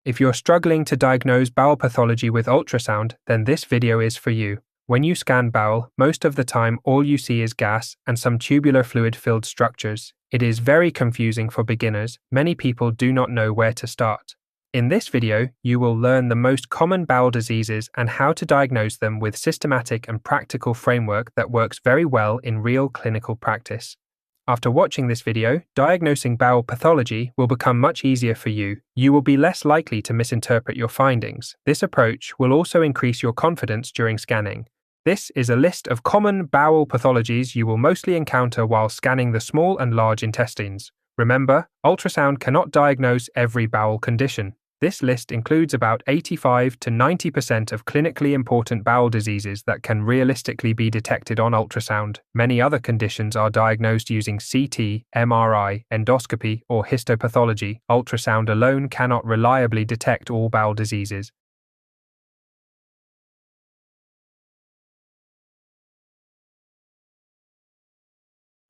If you're struggling to diagnose bowel pathology with ultrasound, then this video is for you. When you scan bowel, most of the time all you see is gas and some tubular fluid-filled structures. It is very confusing for beginners. Many people do not know where to start. In this video, you will learn the most common bowel diseases and how to diagnose them with systematic and practical framework that works very well in real clinical practice. After watching this video, diagnosing bowel pathology will become much easier for you. You will be less likely to misinterpret your findings. This approach will also increase your confidence during scanning. This is a list of common bowel pathologies you will mostly encounter while scanning the small and large intestines. Remember, ultrasound cannot diagnose every bowel condition. This list includes about 85 to 90% of clinically important bowel diseases that can realistically be detected on ultrasound. Many other conditions are diagnosed using CT, MRI, endoscopy, or histopathology. Ultrasound alone cannot reliably detect all bowel diseases.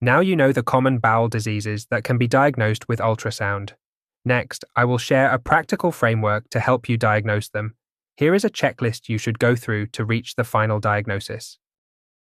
Now you know the common bowel diseases that can be diagnosed with ultrasound. Next, I will share a practical framework to help you diagnose them. Here is a checklist you should go through to reach the final diagnosis.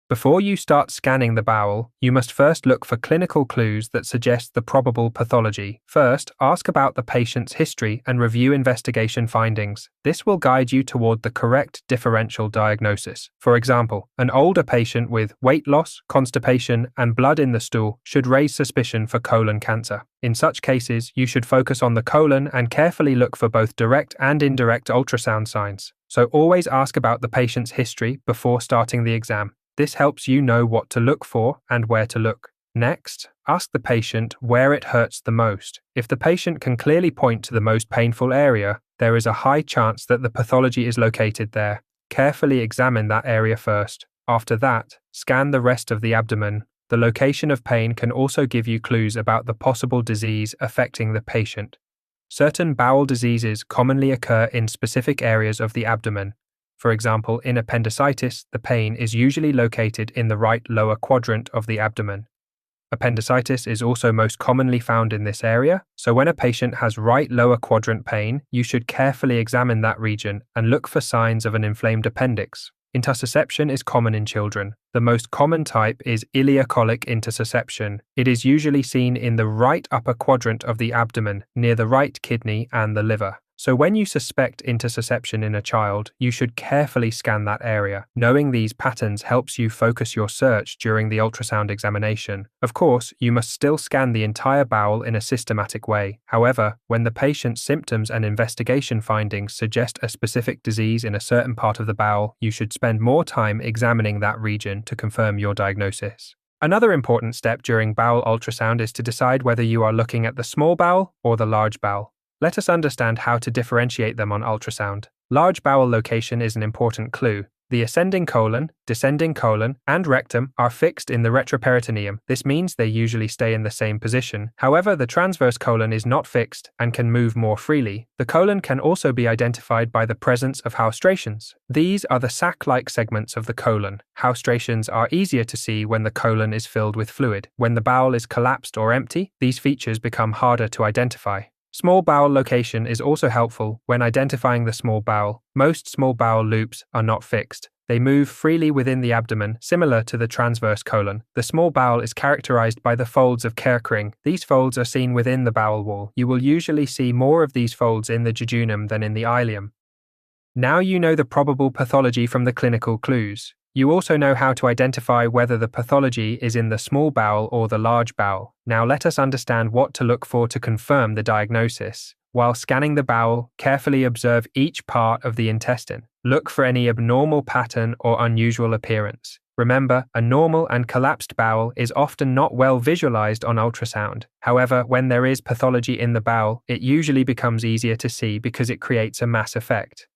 Before you start scanning the bowel, you must first look for clinical clues that suggest the probable pathology. First, ask about the patient's history and review investigation findings. This will guide you toward the correct differential diagnosis. For example, an older patient with weight loss, constipation, and blood in the stool should raise suspicion for colon cancer. In such cases, you should focus on the colon and carefully look for both direct and indirect ultrasound signs. So always ask about the patient's history before starting the exam. This helps you know what to look for and where to look. Next, ask the patient where it hurts the most. If the patient can clearly point to the most painful area, there is a high chance that the pathology is located there. Carefully examine that area first. After that, scan the rest of the abdomen. The location of pain can also give you clues about the possible disease affecting the patient. Certain bowel diseases commonly occur in specific areas of the abdomen. For example, in appendicitis, the pain is usually located in the right lower quadrant of the abdomen. Appendicitis is also most commonly found in this area, so when a patient has right lower quadrant pain, you should carefully examine that region and look for signs of an inflamed appendix. Intussusception is common in children. The most common type is ileocolic intussusception. It is usually seen in the right upper quadrant of the abdomen, near the right kidney and the liver. So when you suspect intussusception in a child, you should carefully scan that area. Knowing these patterns helps you focus your search during the ultrasound examination. Of course, you must still scan the entire bowel in a systematic way. However, when the patient's symptoms and investigation findings suggest a specific disease in a certain part of the bowel, you should spend more time examining that region to confirm your diagnosis. Another important step during bowel ultrasound is to decide whether you are looking at the small bowel or the large bowel. Let us understand how to differentiate them on ultrasound. Large bowel location is an important clue. The ascending colon, descending colon, and rectum are fixed in the retroperitoneum. This means they usually stay in the same position. However, the transverse colon is not fixed and can move more freely. The colon can also be identified by the presence of haustrations. These are the sac-like segments of the colon. Haustrations are easier to see when the colon is filled with fluid. When the bowel is collapsed or empty, these features become harder to identify. Small bowel location is also helpful when identifying the small bowel. Most small bowel loops are not fixed. They move freely within the abdomen, similar to the transverse colon. The small bowel is characterized by the folds of Kerckring. These folds are seen within the bowel wall. You will usually see more of these folds in the jejunum than in the ileum. Now you know the probable pathology from the clinical clues. You also know how to identify whether the pathology is in the small bowel or the large bowel. Now let us understand what to look for to confirm the diagnosis. While scanning the bowel, carefully observe each part of the intestine. Look for any abnormal pattern or unusual appearance. Remember, a normal and collapsed bowel is often not well visualized on ultrasound. However, when there is pathology in the bowel, it usually becomes easier to see because it creates a mass effect.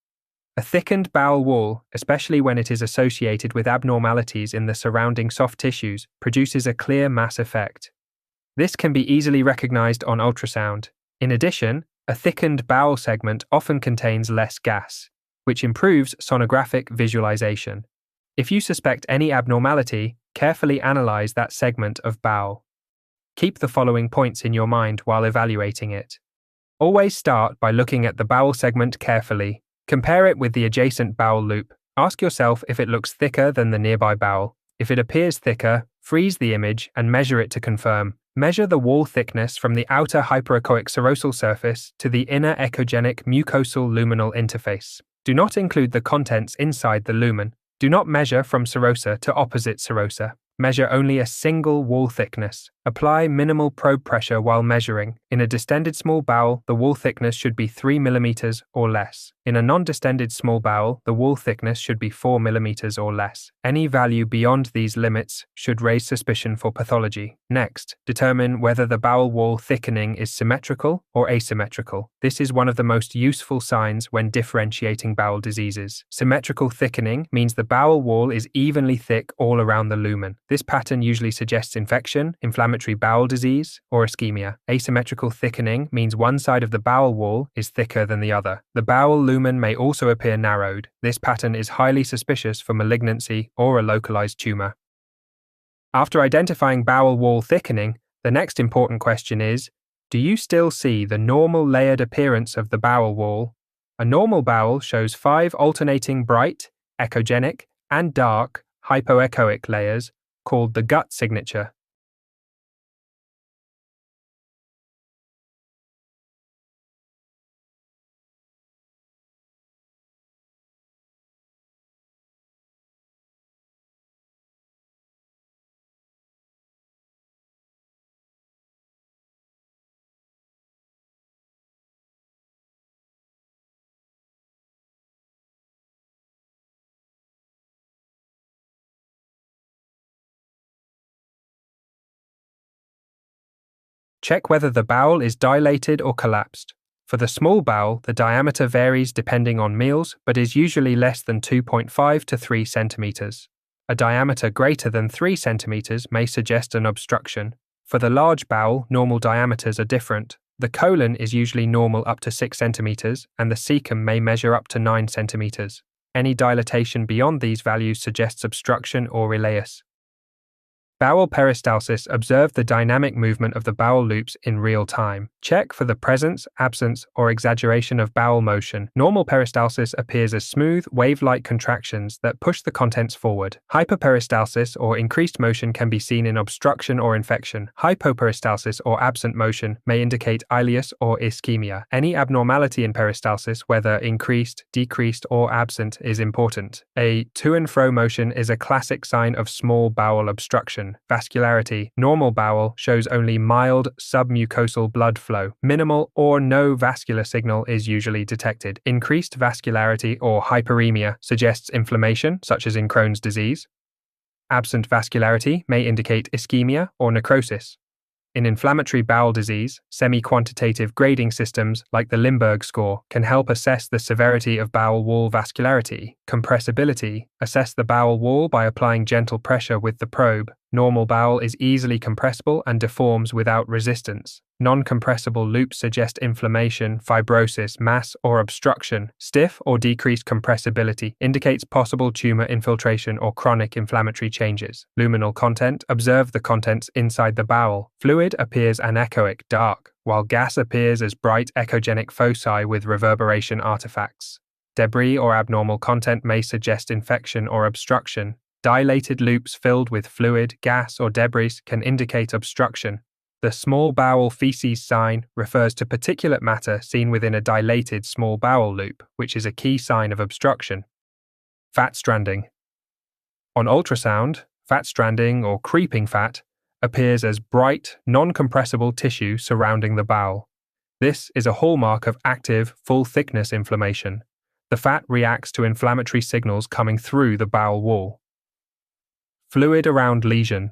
A thickened bowel wall, especially when it is associated with abnormalities in the surrounding soft tissues, produces a clear mass effect. This can be easily recognized on ultrasound. In addition, a thickened bowel segment often contains less gas, which improves sonographic visualization. If you suspect any abnormality, carefully analyze that segment of bowel. Keep the following points in your mind while evaluating it. Always start by looking at the bowel segment carefully. Compare it with the adjacent bowel loop. Ask yourself if it looks thicker than the nearby bowel. If it appears thicker, freeze the image and measure it to confirm. Measure the wall thickness from the outer hyperechoic serosal surface to the inner echogenic mucosal luminal interface. Do not include the contents inside the lumen. Do not measure from serosa to opposite serosa. Measure only a single wall thickness. Apply minimal probe pressure while measuring. In a distended small bowel, the wall thickness should be 3 mm or less. In a non-distended small bowel, the wall thickness should be 4 mm or less. Any value beyond these limits should raise suspicion for pathology. Next, determine whether the bowel wall thickening is symmetrical or asymmetrical. This is one of the most useful signs when differentiating bowel diseases. Symmetrical thickening means the bowel wall is evenly thick all around the lumen. This pattern usually suggests infection, inflammatory bowel disease, or ischemia. Asymmetrical thickening means one side of the bowel wall is thicker than the other. The bowel lumen may also appear narrowed. This pattern is highly suspicious for malignancy or a localized tumor. After identifying bowel wall thickening, the next important question is, do you still see the normal layered appearance of the bowel wall? A normal bowel shows 5 alternating bright, echogenic, and dark hypoechoic layers called the gut signature. Check whether the bowel is dilated or collapsed. For the small bowel, the diameter varies depending on meals, but is usually less than 2.5 to 3 centimeters. A diameter greater than 3 centimeters may suggest an obstruction. For the large bowel, normal diameters are different. The colon is usually normal up to 6 centimeters, and the cecum may measure up to 9 centimeters. Any dilatation beyond these values suggests obstruction or ileus. Bowel peristalsis. Observe the dynamic movement of the bowel loops in real time. Check for the presence, absence, or exaggeration of bowel motion. Normal peristalsis appears as smooth, wave-like contractions that push the contents forward. Hyperperistalsis or increased motion can be seen in obstruction or infection. Hypoperistalsis or absent motion may indicate ileus or ischemia. Any abnormality in peristalsis, whether increased, decreased, or absent, is important. A to and fro motion is a classic sign of small bowel obstruction. Vascularity. Normal bowel shows only mild submucosal blood flow. Minimal or no vascular signal is usually detected. Increased vascularity or hyperemia suggests inflammation, such as in Crohn's disease. Absent vascularity may indicate ischemia or necrosis. In inflammatory bowel disease, semi-quantitative grading systems like the Limburg score can help assess the severity of bowel wall vascularity. Compressibility. Assess the bowel wall by applying gentle pressure with the probe. Normal bowel is easily compressible and deforms without resistance. Non-compressible loops suggest inflammation, fibrosis, mass, or obstruction. Stiff or decreased compressibility indicates possible tumor infiltration or chronic inflammatory changes. Luminal content. Observe the contents inside the bowel. Fluid appears anechoic, dark, while gas appears as bright echogenic foci with reverberation artifacts. Debris or abnormal content may suggest infection or obstruction. Dilated loops filled with fluid, gas, or debris can indicate obstruction. The small bowel feces sign refers to particulate matter seen within a dilated small bowel loop, which is a key sign of obstruction. Fat stranding. On ultrasound, fat stranding or creeping fat appears as bright, non-compressible tissue surrounding the bowel. This is a hallmark of active, full-thickness inflammation. The fat reacts to inflammatory signals coming through the bowel wall. Fluid around lesion.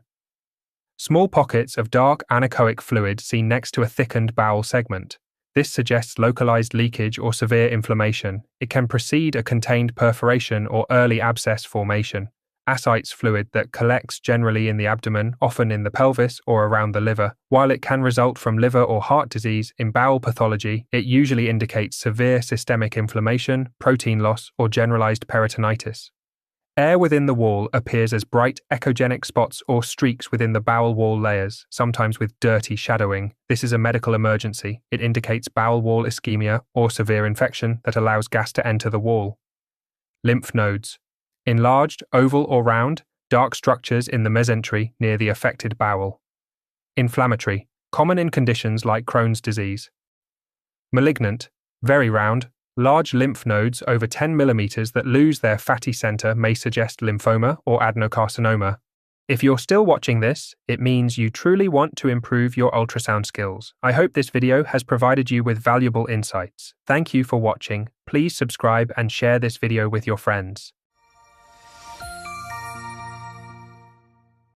Small pockets of dark anechoic fluid seen next to a thickened bowel segment. This suggests localized leakage or severe inflammation. It can precede a contained perforation or early abscess formation. Ascites fluid that collects generally in the abdomen, often in the pelvis or around the liver. While it can result from liver or heart disease, in bowel pathology, it usually indicates severe systemic inflammation, protein loss, or generalized peritonitis. Air within the wall appears as bright echogenic spots or streaks within the bowel wall layers, sometimes with dirty shadowing. This is a medical emergency. It indicates bowel wall ischemia or severe infection that allows gas to enter the wall. Lymph nodes. Enlarged, oval or round, dark structures in the mesentery near the affected bowel. Inflammatory. Common in conditions like Crohn's disease. Malignant. Very round. Large lymph nodes over 10 mm that lose their fatty center may suggest lymphoma or adenocarcinoma. If you're still watching this, it means you truly want to improve your ultrasound skills. I hope this video has provided you with valuable insights. Thank you for watching. Please subscribe and share this video with your friends.